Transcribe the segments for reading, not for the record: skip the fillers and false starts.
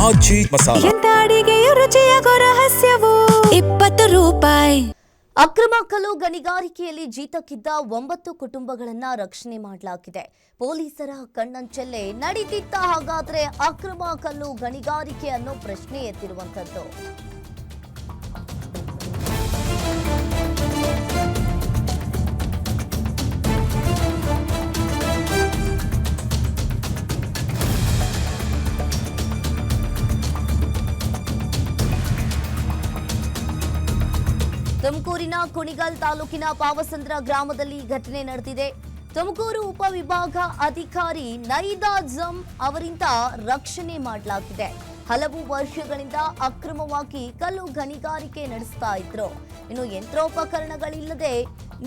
ಆಚಿ ಮಸಾಲ. ಎಂತ ಅಡಿಗೆಯ ರುಚಿಯಾಗೋ ರಹಸ್ಯವು 20 ರೂಪಾಯಿ. ಅಕ್ರಮ ಕಲ್ಲು ಗಣಿಗಾರಿಕೆಯಲ್ಲಿ ಜೀತಕ್ಕಿದ್ದ 9 ಕುಟುಂಬಗಳನ್ನ ರಕ್ಷಣೆ ಮಾಡಲಾಗಿದೆ. ಪೊಲೀಸರ ಕಣ್ಣಂಚಲ್ಲೇ ನಡೀತಿತ್ತ ಹಾಗಾದ್ರೆ ಅಕ್ರಮ ಕಲ್ಲು ಗಣಿಗಾರಿಕೆ ಅನ್ನೋ ಪ್ರಶ್ನೆ ಎತ್ತಿರುವಂತದ್ದು. ತುಮಕೂರಿನ ಕುಣಿಗಲ್ ತಾಲೂಕಿನ ಪಾವಸಂದ್ರ ಗ್ರಾಮದಲ್ಲಿ ಘಟನೆ ನಡೆದಿದೆ. ತುಮಕೂರು ಉಪವಿಭಾಗ ಅಧಿಕಾರಿ ನೈದಾ ಜಮ್ ಅವರಿಂದ ರಕ್ಷಣೆ ಮಾಡಲಾಗಿದೆ. ಹಲವು ವರ್ಷಗಳಿಂದ ಅಕ್ರಮವಾಗಿ ಕಲ್ಲು ಗಣಿಗಾರಿಕೆ ನಡೆಸ್ತಾ ಇದ್ರು. ಇನ್ನು ಯಂತ್ರೋಪಕರಣಗಳಿಲ್ಲದೆ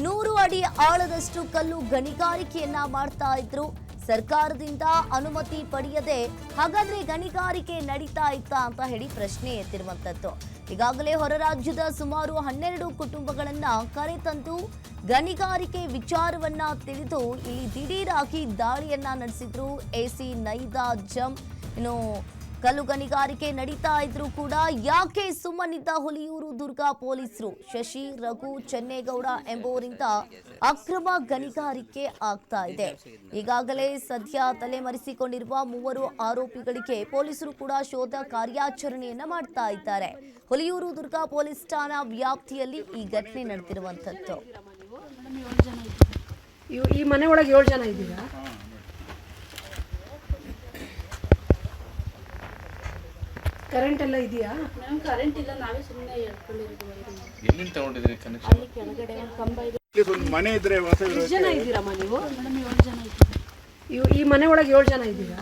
100 ಅಡಿ ಆಳದಷ್ಟು ಕಲ್ಲು ಗಣಿಗಾರಿಕೆಯನ್ನ ಮಾಡ್ತಾ ಇದ್ರು. ಸರ್ಕಾರದಿಂದ ಅನುಮತಿ ಪಡೆಯದೆ ಹಾಗಾದ್ರೆ ಗಣಿಗಾರಿಕೆ ನಡೀತಾ ಇತ್ತಾ ಅಂತ ಹೇಳಿ ಪ್ರಶ್ನೆ ಎತ್ತಿರುವಂತದ್ದು. ಈಗಾಗಲೇ ಹೊರ ರಾಜ್ಯದ ಸುಮಾರು 12 ಕುಟುಂಬಗಳನ್ನ ಕರೆತಂದು ಗಣಿಗಾರಿಕೆ ವಿಚಾರವನ್ನ ತಿಳಿದು ಇಲ್ಲಿ ದಿಢೀರಾಗಿ ದಾಳಿಯನ್ನ ನಡೆಸಿದ್ರು ಎಸಿ ನೈದಾ ಜಮ್. ಇನ್ನು ಕಲ್ಲು ಗಣಿಗಾರಿಕೆ ನಡೀತಾ ಇದ್ರು ಕೂಡ ಯಾಕೆ ಸುಮ್ಮನಿದ್ದ ಹುಲಿಯೂರು ದುರ್ಗಾ ಪೊಲೀಸರು? ಶಶಿ, ರಘು, ಚೆನ್ನೇಗೌಡ ಎಂಬುವರಿಂದ ಅಕ್ರಮ ಗಣಿಗಾರಿಕೆ ಆಗ್ತಾ ಇದೆ. ಈಗಾಗಲೇ ಸದ್ಯ ತಲೆಮರೆಸಿಕೊಂಡಿರುವ 3 ಆರೋಪಿಗಳಿಗೆ ಪೊಲೀಸರು ಕೂಡ ಶೋಧ ಕಾರ್ಯಾಚರಣೆಯನ್ನ ಮಾಡ್ತಾ ಇದ್ದಾರೆ. ಹುಲಿಯೂರು ದುರ್ಗಾ ಪೊಲೀಸ್ ಠಾಣಾ ವ್ಯಾಪ್ತಿಯಲ್ಲಿ ಈ ಘಟನೆ ನಡೆದಿರುವಂತದ್ದು. ಈ ಮನೆ ಒಳಗೆ 7 ಜನ ಇದ್ದೀರಾ? ಕರೆಂಟ್ ಎಲ್ಲ ಇದೆಯಾ? ಮೇಡಮ್ ಕರೆಂಟ್ ಇಲ್ಲ, ನಾವೇ ಸುಮ್ಮನೆ ಹೇಳ್ಕೊಂಡಿರೋದು. ಎಲ್ಲಿಂದ ತಗೊಂಡಿದ್ರಿ ಕನೆಕ್ಷನ್? ಅಲ್ಲಿ ಕೆಳಗಡೆ ಒಂದು ಕಂಬ ಇದೆ. ಒಂದು ಮನೆ ಇದ್ರೆ ವಾಸ ಎಷ್ಟು ಜನ ಇದ್ದೀರಮ್ಮ ನೀವು? ಮೇಡಮ್ 7 ಜನ ಇದ್ದೀವಿ. ಈ ಮನೆ ಒಳಗೆ 7 ಜನ ಇದ್ದೀರಾ?